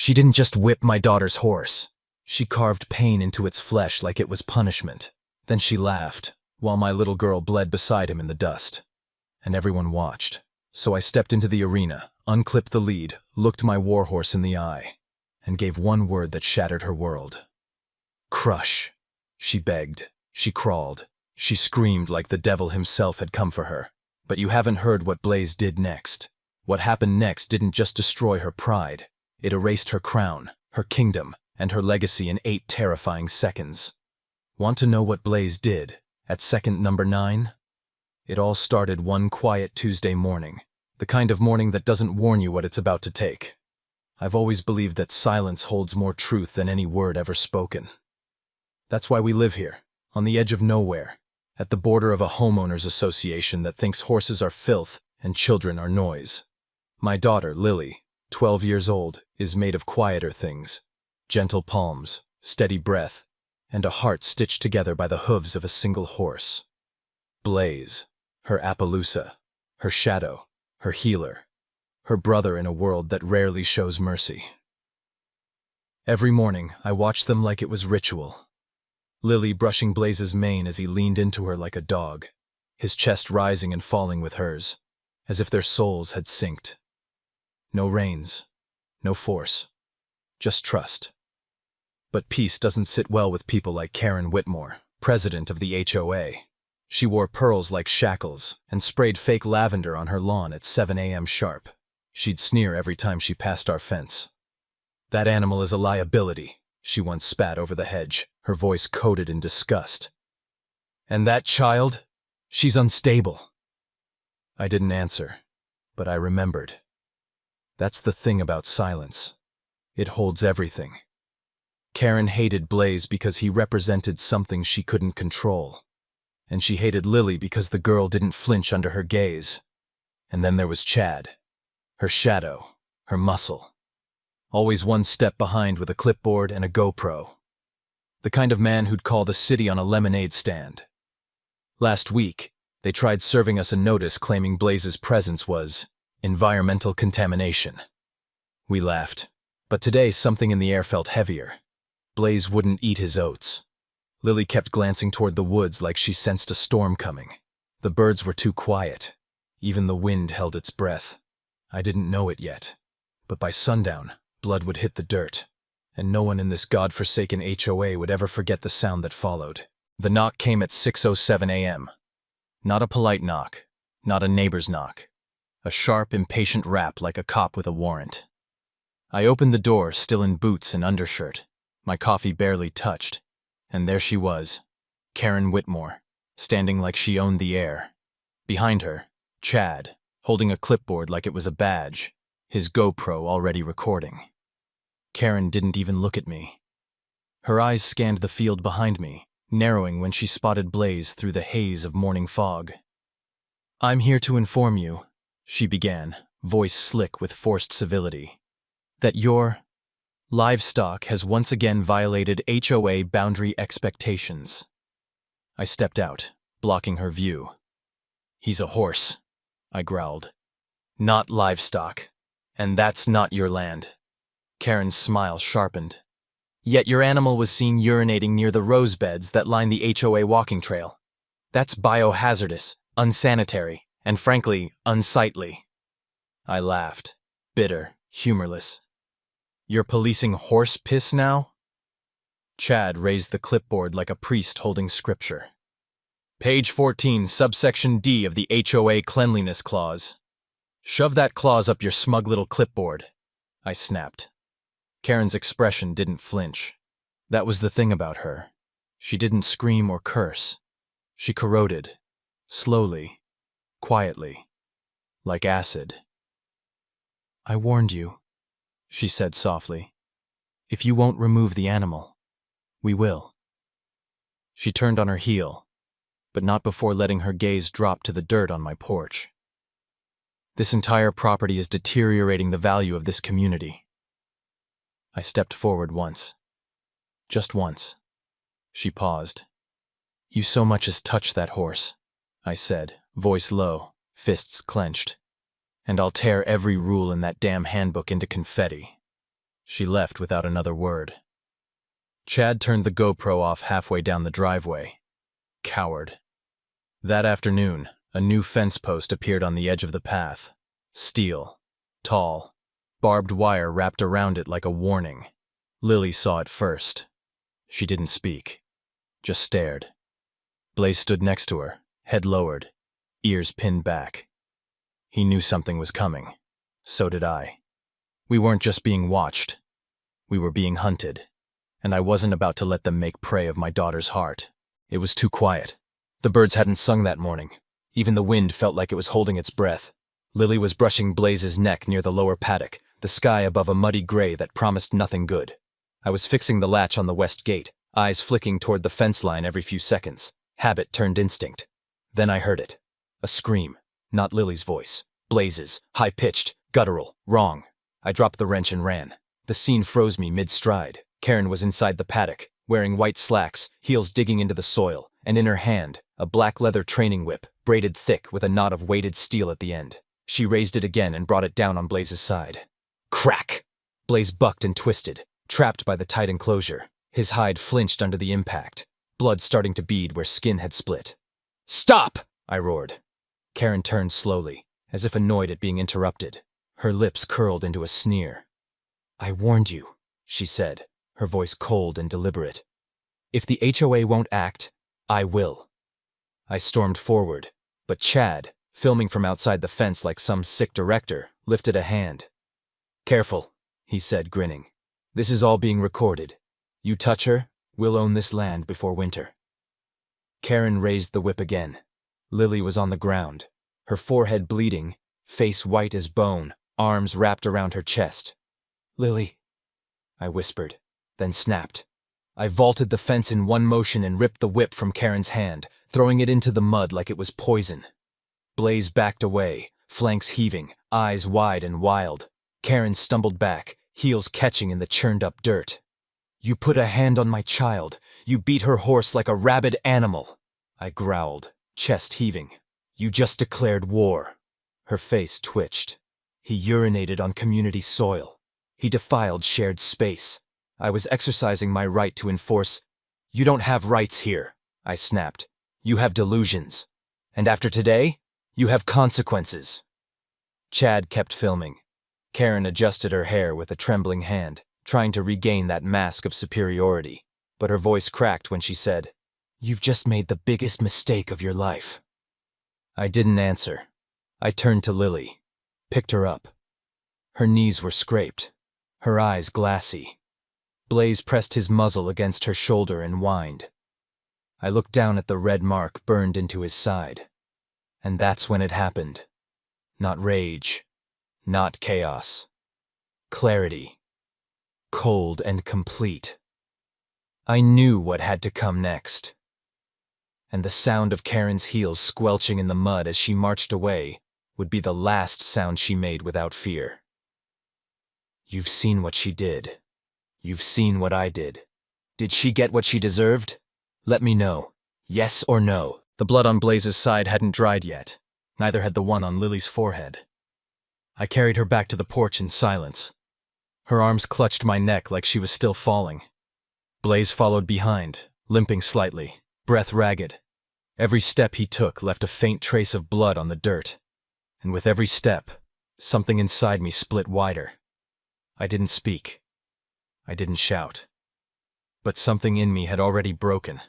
She didn't just whip my daughter's horse. She carved pain into its flesh like it was punishment. Then she laughed, while my little girl bled beside him in the dust. And everyone watched. So I stepped into the arena, unclipped the lead, looked my warhorse in the eye, and gave one word that shattered her world. Crush. She begged. She crawled. She screamed like the devil himself had come for her. But you haven't heard what Blaze did next. What happened next didn't just destroy her pride. It erased her crown, her kingdom, and her legacy in 8 terrifying seconds. Want to know what Blaze did at second number 9? It all started one quiet Tuesday morning, the kind of morning that doesn't warn you what it's about to take. I've always believed that silence holds more truth than any word ever spoken. That's why we live here, on the edge of nowhere, at the border of a homeowners association that thinks horses are filth and children are noise. My daughter, Lily, 12 years old, is made of quieter things. Gentle palms, steady breath, and a heart stitched together by the hooves of a single horse. Blaze, her Appaloosa, her shadow, her healer, her brother in a world that rarely shows mercy. Every morning, I watched them like it was ritual. Lily brushing Blaze's mane as he leaned into her like a dog, his chest rising and falling with hers, as if their souls had synced. No reins, no force, just trust. But peace doesn't sit well with people like Karen Whitmore, president of the HOA. She wore pearls like shackles and sprayed fake lavender on her lawn at 7 a.m. sharp. She'd sneer every time she passed our fence. "That animal is a liability," she once spat over the hedge, her voice coated in disgust. "And that child? She's unstable." I didn't answer, but I remembered. That's the thing about silence. It holds everything. Karen hated Blaze because he represented something she couldn't control. And she hated Lily because the girl didn't flinch under her gaze. And then there was Chad. Her shadow, her muscle. Always one step behind with a clipboard and a GoPro. The kind of man who'd call the city on a lemonade stand. Last week, they tried serving us a notice claiming Blaze's presence was environmental contamination. We laughed. But today something in the air felt heavier. Blaze wouldn't eat his oats. Lily kept glancing toward the woods like she sensed a storm coming. The birds were too quiet. Even the wind held its breath. I didn't know it yet. But by sundown, blood would hit the dirt. And no one in this godforsaken HOA would ever forget the sound that followed. The knock came at 6:07 a.m. Not a polite knock. Not a neighbor's knock. A sharp, impatient rap like a cop with a warrant. I opened the door, still in boots and undershirt, my coffee barely touched. And there she was, Karen Whitmore, standing like she owned the air. Behind her, Chad, holding a clipboard like it was a badge, his GoPro already recording. Karen didn't even look at me. Her eyes scanned the field behind me, narrowing when she spotted Blaze through the haze of morning fog. "I'm here to inform you," she began, voice slick with forced civility, "that your livestock has once again violated HOA boundary expectations." I stepped out, blocking her view. "He's a horse," I growled. "Not livestock. And that's not your land." Karen's smile sharpened. "Yet your animal was seen urinating near the rose beds that line the HOA walking trail. That's biohazardous, unsanitary, and frankly, unsightly." I laughed, bitter, humorless. "You're policing horse piss now?" Chad raised the clipboard like a priest holding scripture. "Page 14, subsection D of the HOA Cleanliness Clause. Shove that clause up your smug little clipboard," I snapped. Karen's expression didn't flinch. That was the thing about her. She didn't scream or curse. She corroded, slowly, quietly, like acid. "I warned you," she said softly. "If you won't remove the animal, we will." She turned on her heel, but not before letting her gaze drop to the dirt on my porch. "This entire property is deteriorating the value of this community." I stepped forward once. Just once. She paused. "You so much as touch that horse," I said, voice low, fists clenched. "And I'll tear every rule in that damn handbook into confetti." She left without another word. Chad turned the GoPro off halfway down the driveway. Coward. That afternoon, a new fence post appeared on the edge of the path. Steel. Tall. Barbed wire wrapped around it like a warning. Lily saw it first. She didn't speak. Just stared. Blaze stood next to her, head lowered, ears pinned back. He knew something was coming. So did I. We weren't just being watched. We were being hunted. And I wasn't about to let them make prey of my daughter's heart. It was too quiet. The birds hadn't sung that morning. Even the wind felt like it was holding its breath. Lily was brushing Blaze's neck near the lower paddock, the sky above a muddy gray that promised nothing good. I was fixing the latch on the west gate, eyes flicking toward the fence line every few seconds. Habit turned instinct. Then I heard it. A scream. Not Lily's voice. Blaze's. High-pitched. Guttural. Wrong. I dropped the wrench and ran. The scene froze me mid-stride. Karen was inside the paddock, wearing white slacks, heels digging into the soil, and in her hand, a black leather training whip, braided thick with a knot of weighted steel at the end. She raised it again and brought it down on Blaze's side. Crack! Blaze bucked and twisted, trapped by the tight enclosure. His hide flinched under the impact, blood starting to bead where skin had split. Stop! I roared. Karen turned slowly, as if annoyed at being interrupted. Her lips curled into a sneer. I warned you, she said, her voice cold and deliberate. If the HOA won't act, I will. I stormed forward, but Chad, filming from outside the fence like some sick director, lifted a hand. Careful, he said, grinning. This is all being recorded. You touch her, we'll own this land before winter. Karen raised the whip again. Lily was on the ground, her forehead bleeding, face white as bone, arms wrapped around her chest. Lily, I whispered, then snapped. I vaulted the fence in one motion and ripped the whip from Karen's hand, throwing it into the mud like it was poison. Blaze backed away, flanks heaving, eyes wide and wild. Karen stumbled back, heels catching in the churned-up dirt. You put a hand on my child. You beat her horse like a rabid animal. I growled, chest heaving. You just declared war. Her face twitched. He urinated on community soil. He defiled shared space. I was exercising my right to enforce. You don't have rights here, I snapped. You have delusions. And after today, you have consequences. Chad kept filming. Karen adjusted her hair with a trembling hand, trying to regain that mask of superiority. But her voice cracked when she said, You've just made the biggest mistake of your life. I didn't answer. I turned to Lily, picked her up. Her knees were scraped, her eyes glassy. Blaze pressed his muzzle against her shoulder and whined. I looked down at the red mark burned into his side. And that's when it happened. Not rage, not chaos. Clarity. Cold and complete. I knew what had to come next. And the sound of Karen's heels squelching in the mud as she marched away would be the last sound she made without fear. You've seen what she did. You've seen what I did. Did she get what she deserved? Let me know. Yes or no? The blood on Blaze's side hadn't dried yet. Neither had the one on Lily's forehead. I carried her back to the porch in silence. Her arms clutched my neck like she was still falling. Blaze followed behind, limping slightly, breath ragged. Every step he took left a faint trace of blood on the dirt. And with every step, something inside me split wider. I didn't speak. I didn't shout. But something in me had already broken.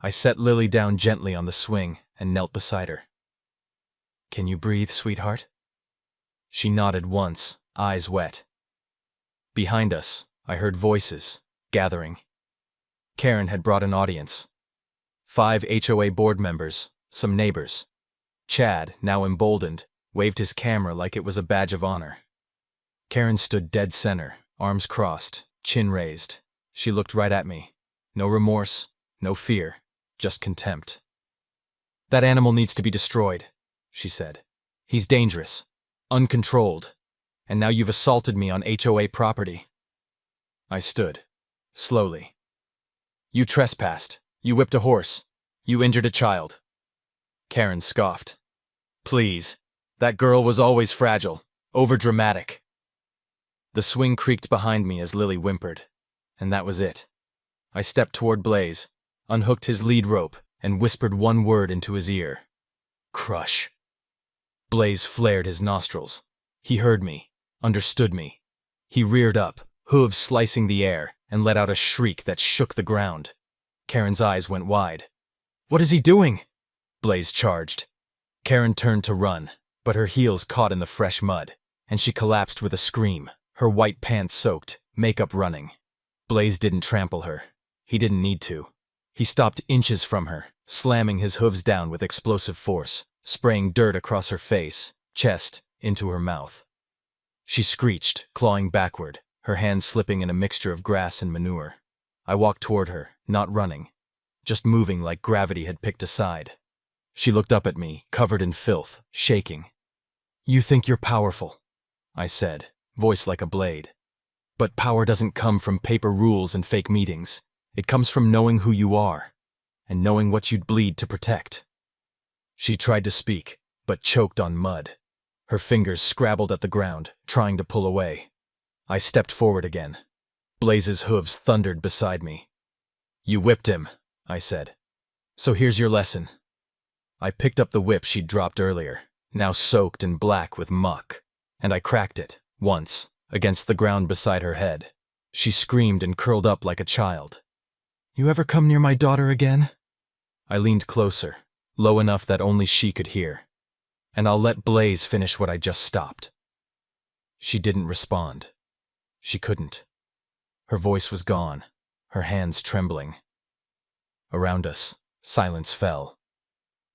I set Lily down gently on the swing and knelt beside her. Can you breathe, sweetheart? She nodded once, eyes wet. Behind us, I heard voices, gathering. Karen had brought an audience. 5 HOA board members, some neighbors. Chad, now emboldened, waved his camera like it was a badge of honor. Karen stood dead center, arms crossed, chin raised. She looked right at me. No remorse, no fear, just contempt. That animal needs to be destroyed, she said. He's dangerous, uncontrolled, and now you've assaulted me on HOA property. I stood, slowly. You trespassed. You whipped a horse. You injured a child. Karen scoffed. Please, that girl was always fragile, overdramatic. The swing creaked behind me as Lily whimpered, and that was it. I stepped toward Blaze, unhooked his lead rope, and whispered one word into his ear. Crush. Blaze flared his nostrils. He heard me, understood me. He reared up, hooves slicing the air, and let out a shriek that shook the ground. Karen's eyes went wide. What is he doing? Blaze charged. Karen turned to run, but her heels caught in the fresh mud, and she collapsed with a scream, her white pants soaked, makeup running. Blaze didn't trample her. He didn't need to. He stopped inches from her, slamming his hooves down with explosive force, spraying dirt across her face, chest, into her mouth. She screeched, clawing backward, her hands slipping in a mixture of grass and manure. I walked toward her, not running, just moving like gravity had picked a side. She looked up at me, covered in filth, shaking. You think you're powerful, I said, voice like a blade. But power doesn't come from paper rules and fake meetings. It comes from knowing who you are, and knowing what you'd bleed to protect. She tried to speak, but choked on mud. Her fingers scrabbled at the ground, trying to pull away. I stepped forward again. Blaze's hooves thundered beside me. You whipped him, I said. So here's your lesson. I picked up the whip she'd dropped earlier, now soaked and black with muck, and I cracked it, once, against the ground beside her head. She screamed and curled up like a child. You ever come near my daughter again? I leaned closer, low enough that only she could hear. And I'll let Blaze finish what I just stopped. She didn't respond. She couldn't. Her voice was gone, her hands trembling. Around us, silence fell.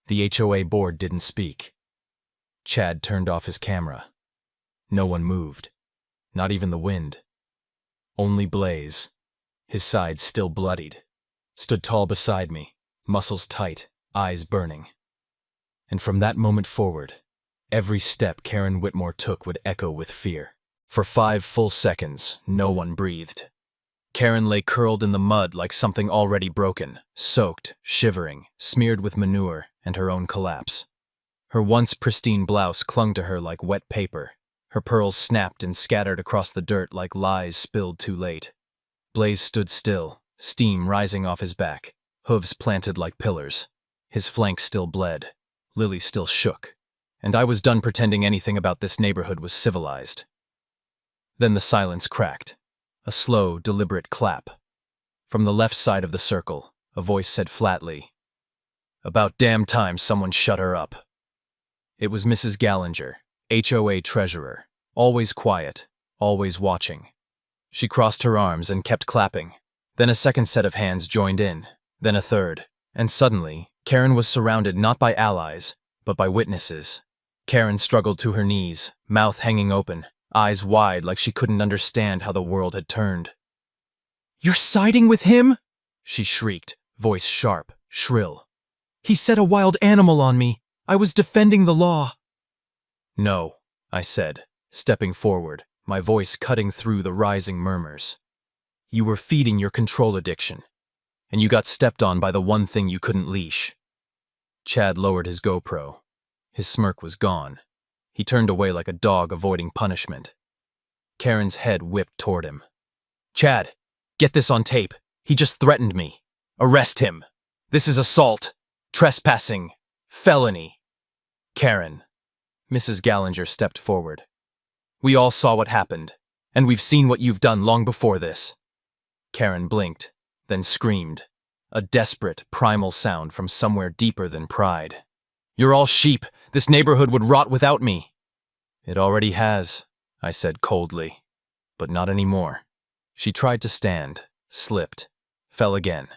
The HOA board didn't speak. Chad turned off his camera. No one moved, not even the wind. Only Blaze, his sides still bloodied, stood tall beside me, muscles tight, eyes burning. And from that moment forward, every step Karen Whitmore took would echo with fear. For 5 full seconds, no one breathed. Karen lay curled in the mud like something already broken, soaked, shivering, smeared with manure and her own collapse. Her once pristine blouse clung to her like wet paper. Her pearls snapped and scattered across the dirt like lies spilled too late. Blaze stood still, steam rising off his back, hooves planted like pillars. His flanks still bled. Lily still shook. And I was done pretending anything about this neighborhood was civilized. Then the silence cracked. A slow, deliberate clap. From the left side of the circle, a voice said flatly, "About damn time someone shut her up." It was Mrs. Gallinger, HOA treasurer, always quiet, always watching. She crossed her arms and kept clapping. Then a second set of hands joined in, then a third, and suddenly, Karen was surrounded not by allies, but by witnesses. Karen struggled to her knees, mouth hanging open, eyes wide like she couldn't understand how the world had turned. "You're siding with him?" she shrieked, voice sharp, shrill. "He set a wild animal on me. I was defending the law." "No," I said, stepping forward, my voice cutting through the rising murmurs. "You were feeding your control addiction, and you got stepped on by the one thing you couldn't leash." Chad lowered his GoPro. His smirk was gone. He turned away like a dog avoiding punishment. Karen's head whipped toward him. "Chad, get this on tape. He just threatened me. Arrest him. This is assault, trespassing, felony." "Karen." Mrs. Gallinger stepped forward. "We all saw what happened, and we've seen what you've done long before this." Karen blinked, then screamed, a desperate, primal sound from somewhere deeper than pride. "You're all sheep. This neighborhood would rot without me." "It already has," I said coldly, "but not anymore." She tried to stand, slipped, fell again.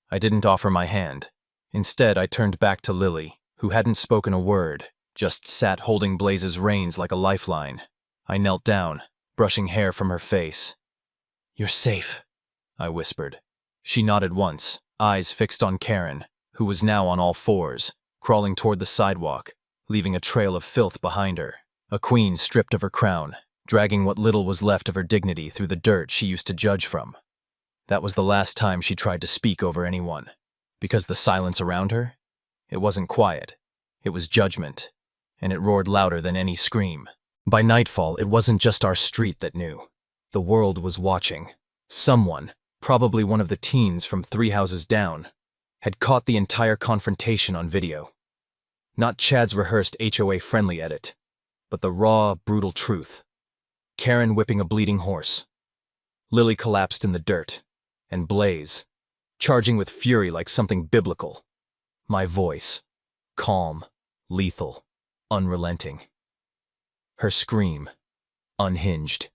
I didn't offer my hand. Instead, I turned back to Lily, who hadn't spoken a word, just sat holding Blaze's reins like a lifeline. I knelt down, brushing hair from her face. "You're safe," I whispered. She nodded once, eyes fixed on Karen, who was now on all fours, crawling toward the sidewalk, leaving a trail of filth behind her. A queen stripped of her crown, dragging what little was left of her dignity through the dirt she used to judge from. That was the last time she tried to speak over anyone. Because the silence around her? It wasn't quiet. It was judgment, and it roared louder than any scream. By nightfall, it wasn't just our street that knew. The world was watching. Someone, probably one of the teens from 3 houses down, had caught the entire confrontation on video. Not Chad's rehearsed HOA-friendly edit, but the raw, brutal truth. Karen whipping a bleeding horse. Lily collapsed in the dirt. And Blaze, charging with fury like something biblical. My voice, calm, lethal, unrelenting. Her scream, unhinged.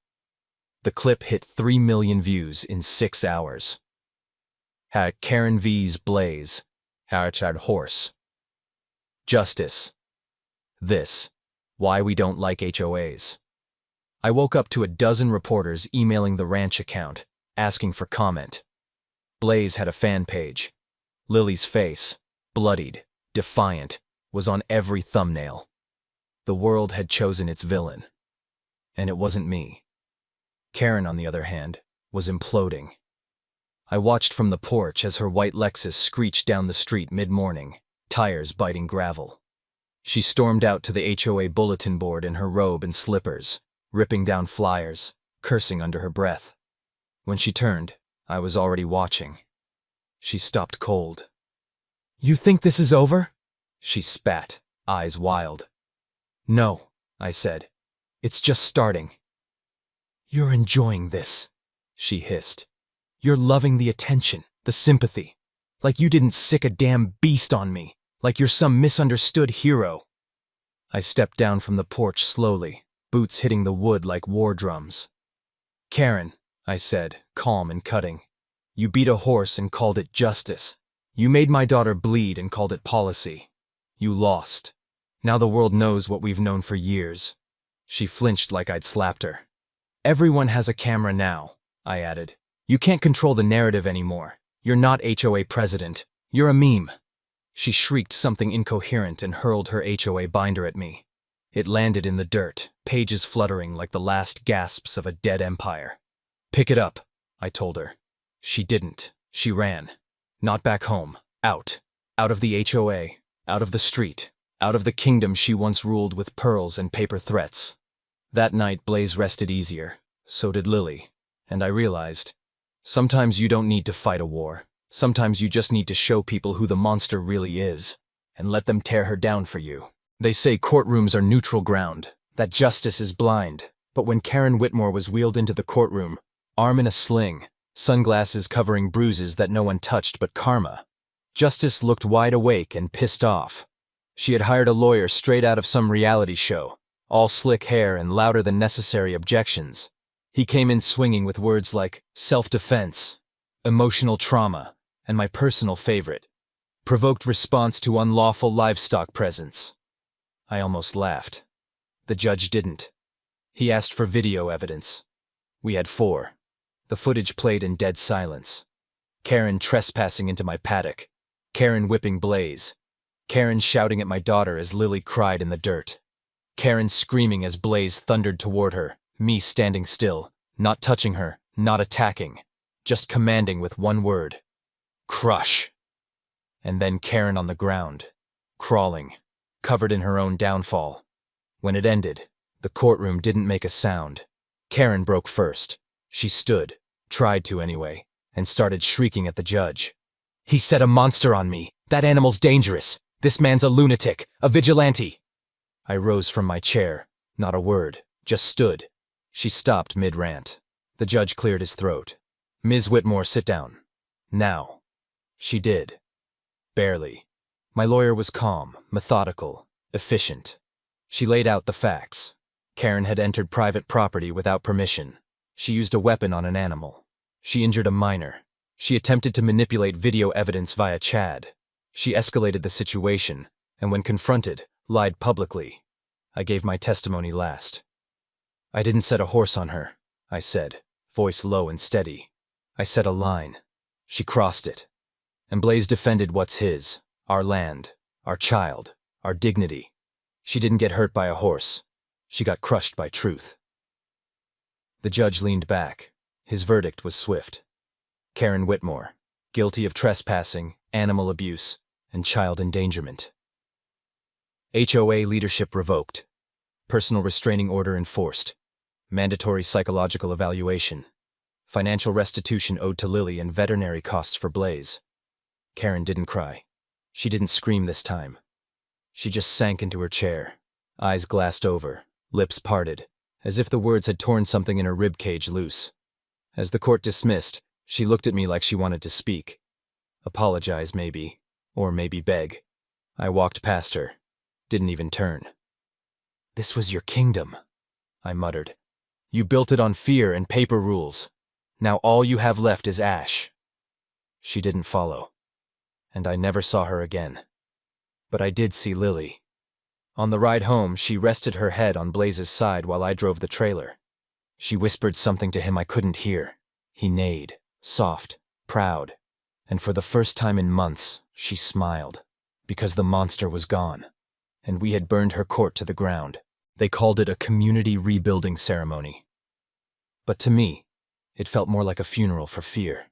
The clip hit 3 million views in 6 hours. Karen vs. Blaze, Chad horse. Justice. This, why we don't like HOAs. I woke up to a dozen reporters emailing the ranch account, asking for comment. Blaze had a fan page. Lily's face, bloodied, defiant, was on every thumbnail. The world had chosen its villain. And it wasn't me. Karen, on the other hand, was imploding. I watched from the porch as her white Lexus screeched down the street mid-morning, tires biting gravel. She stormed out to the HOA bulletin board in her robe and slippers, ripping down flyers, cursing under her breath. When she turned, I was already watching. She stopped cold. "You think this is over?" She spat, eyes wild. "No," I said. "It's just starting." "You're enjoying this," she hissed. "You're loving the attention, the sympathy. Like you didn't sick a damn beast on me, like you're some misunderstood hero." I stepped down from the porch slowly, boots hitting the wood like war drums. "Karen," I said, calm and cutting, "you beat a horse and called it justice. You made my daughter bleed and called it policy. You lost. Now the world knows what we've known for years." She flinched like I'd slapped her. "Everyone has a camera now," I added. "You can't control the narrative anymore. You're not HOA president. You're a meme." She shrieked something incoherent and hurled her HOA binder at me. It landed in the dirt, pages fluttering like the last gasps of a dead empire. "Pick it up," I told her. She didn't. She ran. Not back home. Out. Out of the HOA. Out of the street. Out of the kingdom she once ruled with pearls and paper threats. That night Blaze rested easier. So did Lily. And I realized, sometimes you don't need to fight a war. Sometimes you just need to show people who the monster really is, and let them tear her down for you. They say courtrooms are neutral ground, that justice is blind. But when Karen Whitmore was wheeled into the courtroom, arm in a sling, sunglasses covering bruises that no one touched but karma, justice looked wide awake and pissed off. She had hired a lawyer straight out of some reality show, all slick hair and louder than necessary objections. He came in swinging with words like self-defense, emotional trauma, and my personal favorite, provoked response to unlawful livestock presence. I almost laughed. The judge didn't. He asked for video evidence. We had 4. The footage played in dead silence. Karen trespassing into my paddock. Karen whipping Blaze. Karen shouting at my daughter as Lily cried in the dirt. Karen screaming as Blaze thundered toward her, me standing still, not touching her, not attacking, just commanding with one word. Crush. And then Karen on the ground, crawling, covered in her own downfall. When it ended, the courtroom didn't make a sound. Karen broke first. She stood, tried to anyway, and started shrieking at the judge. "He set a monster on me. That animal's dangerous. This man's a lunatic, a vigilante." I rose from my chair, not a word, just stood. She stopped mid-rant. The judge cleared his throat. "Ms. Whitmore, sit down. Now." She did. Barely. My lawyer was calm, methodical, efficient. She laid out the facts. Karen had entered private property without permission. She used a weapon on an animal. She injured a minor. She attempted to manipulate video evidence via Chad. She escalated the situation, and when confronted, lied publicly. I gave my testimony last. "I didn't set a horse on her," I said, voice low and steady. "I set a line. She crossed it. And Blaze defended what's his, our land, our child, our dignity. She didn't get hurt by a horse. She got crushed by truth." The judge leaned back. His verdict was swift. Karen Whitmore, guilty of trespassing, animal abuse, and child endangerment. HOA leadership revoked. Personal restraining order enforced. mandatory psychological evaluation, financial restitution owed to Lily, and veterinary costs for Blaze. Karen didn't cry. She didn't scream this time. She just sank into her chair, eyes glassed over, lips parted, as if the words had torn something in her ribcage loose. As the court dismissed, she looked at me like she wanted to speak. Apologize, maybe, or maybe beg. I walked past her, didn't even turn. "This was your kingdom," I muttered. "You built it on fear and paper rules. Now all you have left is ash." She didn't follow, and I never saw her again. But I did see Lily. On the ride home, she rested her head on Blaze's side while I drove the trailer. She whispered something to him I couldn't hear. He neighed, soft, proud, and for the first time in months, she smiled, because the monster was gone, and we had burned her court to the ground. They called it a community rebuilding ceremony. But to me, it felt more like a funeral for fear.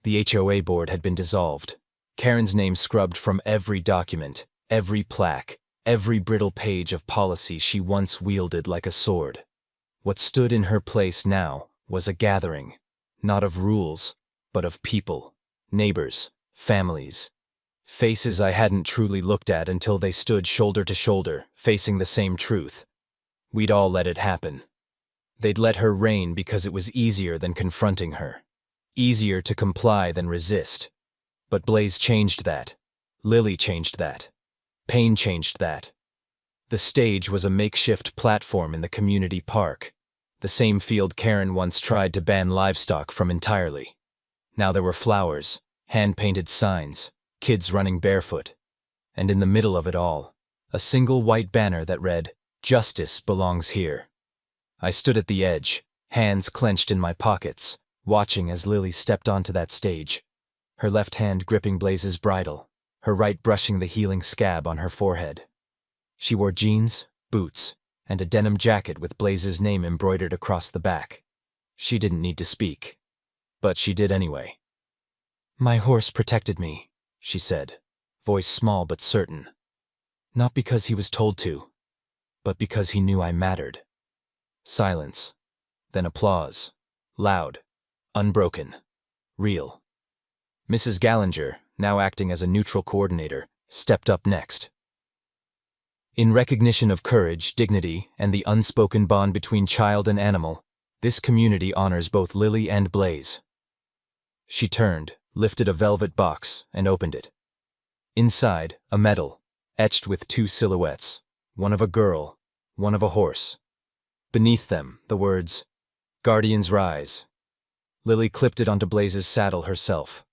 The HOA board had been dissolved, Karen's name scrubbed from every document, every plaque, every brittle page of policy she once wielded like a sword. What stood in her place now was a gathering, not of rules, but of people, neighbors, families, faces I hadn't truly looked at until they stood shoulder to shoulder, facing the same truth. We'd all let it happen. They'd let her reign because it was easier than confronting her, easier to comply than resist. But Blaze changed that. Lily changed that. Pain changed that. The stage was a makeshift platform in the community park, the same field Karen once tried to ban livestock from entirely. Now there were flowers, hand-painted signs, kids running barefoot, and in the middle of it all, a single white banner that read, "Justice belongs here." I stood at the edge, hands clenched in my pockets, watching as Lily stepped onto that stage, her left hand gripping Blaze's bridle, her right brushing the healing scab on her forehead. She wore jeans, boots, and a denim jacket with Blaze's name embroidered across the back. She didn't need to speak, but she did anyway. "My horse protected me," she said, voice small but certain. "Not because he was told to, but because he knew I mattered." Silence, then applause, loud, unbroken, real. Mrs. Gallinger, now acting as a neutral coordinator, stepped up next. "In recognition of courage, dignity, and the unspoken bond between child and animal, this community honors both Lily and Blaze." She turned, lifted a velvet box, and opened it. Inside, a medal, etched with two silhouettes, one of a girl, one of a horse. Beneath them, the words, "Guardians Rise." Lily clipped it onto Blaze's saddle herself.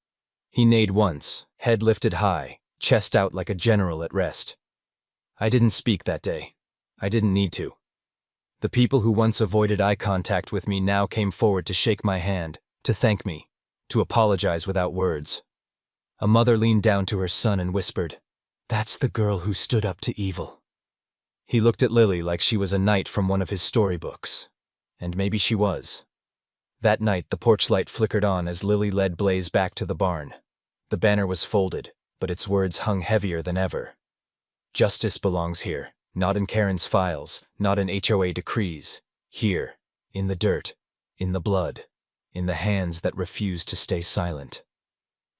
He neighed once, head lifted high, chest out like a general at rest. I didn't speak that day. I didn't need to. The people who once avoided eye contact with me now came forward to shake my hand, to thank me, to apologize without words. A mother leaned down to her son and whispered, "That's the girl who stood up to evil." He looked at Lily like she was a knight from one of his storybooks. And maybe she was. That night, the porch light flickered on as Lily led Blaze back to the barn. The banner was folded, but its words hung heavier than ever. Justice belongs here, not in Karen's files, not in HOA decrees. Here, in the dirt, in the blood, in the hands that refuse to stay silent.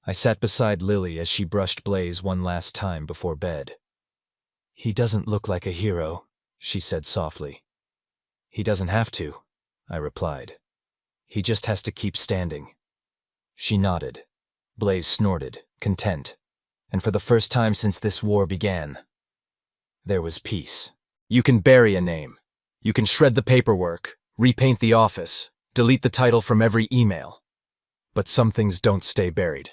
I sat beside Lily as she brushed Blaze one last time before bed. "He doesn't look like a hero," she said softly. "He doesn't have to," I replied. "He just has to keep standing." She nodded. Blaze snorted, content. And for the first time since this war began, there was peace. You can bury a name. You can shred the paperwork, repaint the office, delete the title from every email. But some things don't stay buried.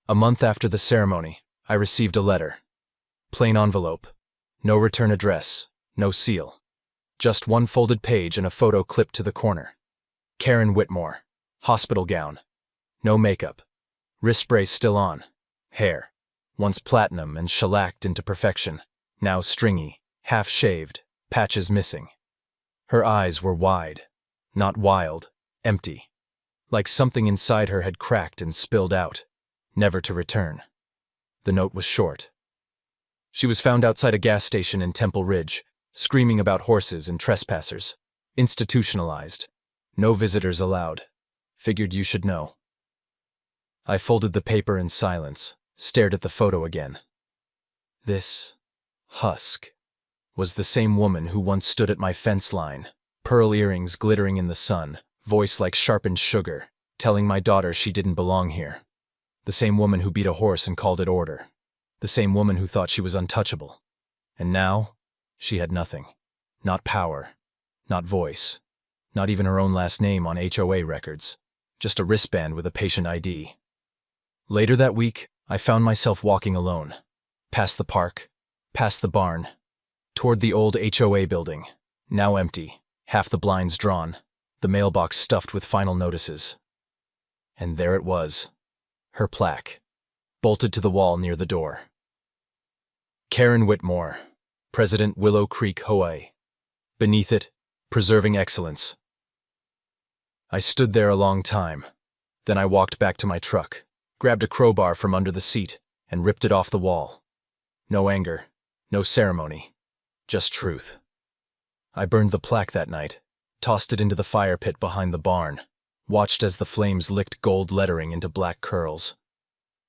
A month after the ceremony, I received a letter. Plain envelope. No return address. No seal. Just one folded page and a photo clipped to the corner. Karen Whitmore. Hospital gown. No makeup. Wrist brace still on. Hair. Once platinum and shellacked into perfection. Now stringy, half-shaved, patches missing. Her eyes were wide. Not wild. Empty. Like something inside her had cracked and spilled out. Never to return. The note was short. She was found outside a gas station in Temple Ridge, screaming about horses and trespassers. Institutionalized. No visitors allowed. Figured you should know. I folded the paper in silence, stared at the photo again. This husk was the same woman who once stood at my fence line, pearl earrings glittering in the sun, voice like sharpened sugar, telling my daughter she didn't belong here. The same woman who beat a horse and called it order. The same woman who thought she was untouchable. And now, she had nothing. Not power. Not voice. Not even her own last name on HOA records. Just a wristband with a patient ID. Later that week, I found myself walking alone. Past the park. Past the barn. Toward the old HOA building. Now empty. Half the blinds drawn. The mailbox stuffed with final notices. And there it was. Her plaque. Bolted to the wall near the door. Karen Whitmore, President Willow Creek HOA. Beneath it, Preserving Excellence. I stood there a long time. Then I walked back to my truck, grabbed a crowbar from under the seat, and ripped it off the wall. No anger, no ceremony, just truth. I burned the plaque that night, tossed it into the fire pit behind the barn, watched as the flames licked gold lettering into black curls.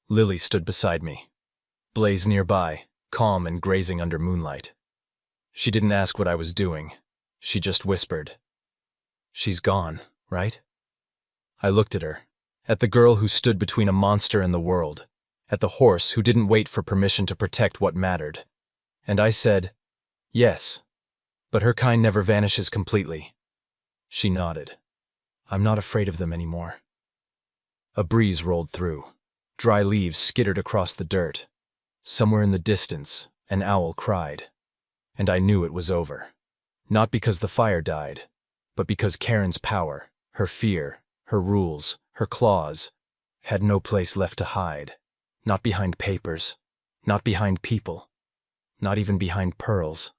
Lily stood beside me. Blaze nearby, calm and grazing under moonlight. She didn't ask what I was doing. She just whispered, "She's gone, right?" I looked at her, at the girl who stood between a monster and the world, at the horse who didn't wait for permission to protect what mattered. And I said, "Yes, but her kind never vanishes completely." She nodded. "I'm not afraid of them anymore." A breeze rolled through. Dry leaves skittered across the dirt. Somewhere in the distance, an owl cried. And I knew it was over. Not because the fire died, but because Karen's power, her fear, her rules, her claws, had no place left to hide. Not behind papers, not behind people, not even behind pearls.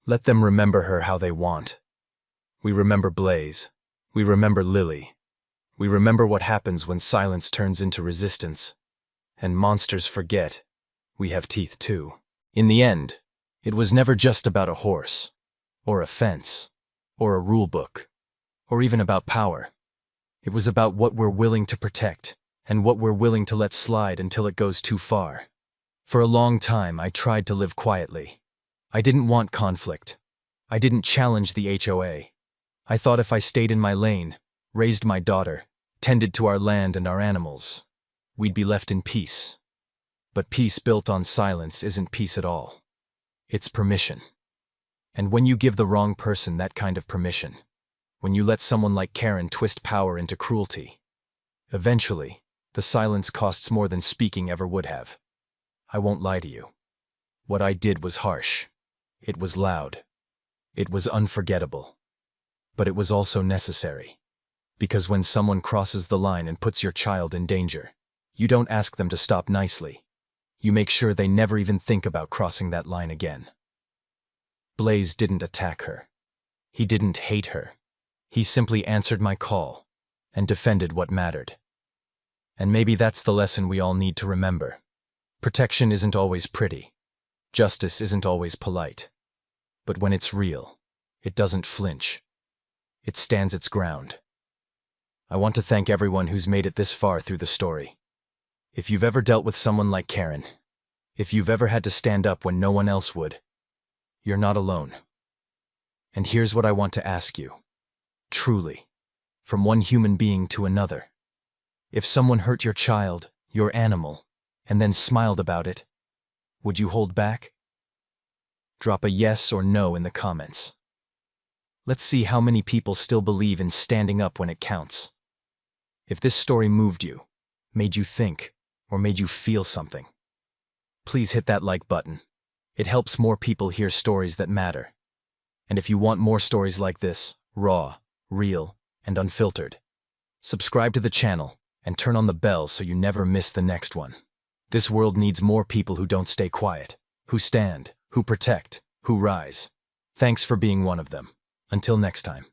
Let them remember her how they want. We remember Blaze. We remember Lily. We remember what happens when silence turns into resistance. And monsters forget. We have teeth too. In the end, it was never just about a horse, or a fence, or a rule book, or even about power. It was about what we're willing to protect, and what we're willing to let slide until it goes too far. For a long time, I tried to live quietly. I didn't want conflict. I didn't challenge the HOA. I thought if I stayed in my lane, raised my daughter, tended to our land and our animals, we'd be left in peace. But peace built on silence isn't peace at all. It's permission. And when you give the wrong person that kind of permission, when you let someone like Karen twist power into cruelty, eventually, the silence costs more than speaking ever would have. I won't lie to you. What I did was harsh. It was loud. It was unforgettable. But it was also necessary. Because when someone crosses the line and puts your child in danger, you don't ask them to stop nicely. You make sure they never even think about crossing that line again. Blaze didn't attack her. He didn't hate her. He simply answered my call and defended what mattered. And maybe that's the lesson we all need to remember. Protection isn't always pretty. Justice isn't always polite. But when it's real, it doesn't flinch. It stands its ground. I want to thank everyone who's made it this far through the story. If you've ever dealt with someone like Karen, if you've ever had to stand up when no one else would, you're not alone. And here's what I want to ask you. Truly, from one human being to another. If someone hurt your child, your animal, and then smiled about it, would you hold back? Drop a yes or no in the comments. Let's see how many people still believe in standing up when it counts. If this story moved you, made you think, or made you feel something, please hit that like button. It helps more people hear stories that matter. And if you want more stories like this, raw, real, and unfiltered, subscribe to the channel and turn on the bell so you never miss the next one. This world needs more people who don't stay quiet, who stand, who protect, who rise. Thanks for being one of them. Until next time.